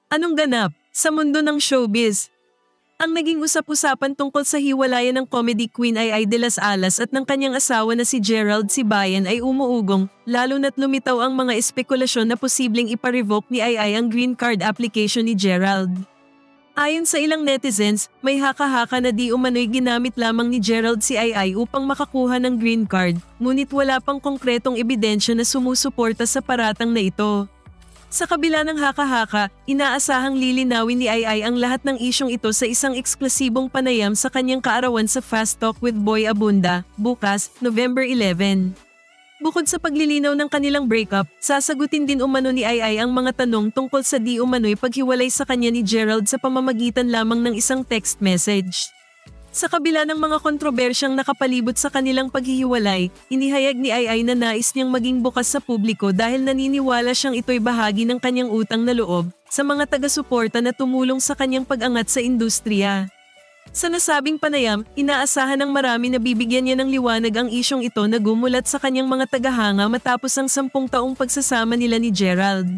Anong ganap sa mundo ng showbiz? Ang naging usap-usapan tungkol sa hiwalayan ng comedy queen Ai de las Alas at ng kanyang asawa na si Gerald Sibayan ay umuugong, lalo na't lumitaw ang mga espekulasyon na posibleng ipa-revoke ni Ai ang green card application ni Gerald. Ayon sa ilang netizens, may haka-haka na di umano'y ginamit lamang ni Gerald si Ai upang makakuha ng green card, ngunit wala pang konkretong ebidensya na sumusuporta sa paratang na ito. Sa kabila ng haka-haka, inaasahang lilinawin ni Ai ang lahat ng isyong ito sa isang eksklusibong panayam sa kanyang kaarawan sa Fast Talk with Boy Abunda, bukas, November 11. Bukod sa paglilinaw ng kanilang breakup, sasagutin din umano ni Ai ang mga tanong tungkol sa di umano'y paghiwalay sa kanya ni Gerald sa pamamagitan lamang ng isang text message. Sa kabila ng mga kontrobersyang nakapalibot sa kanilang paghihiwalay, inihayag ni Ai na nais niyang maging bukas sa publiko dahil naniniwala siyang ito'y bahagi ng kanyang utang na loob sa mga taga-suporta na tumulong sa kanyang pag-angat sa industriya. Sa nasabing panayam, inaasahan ng marami na bibigyan niya ng liwanag ang isyong ito na gumulat sa kanyang mga tagahanga matapos ang 10 taong pagsasama nila ni Gerald.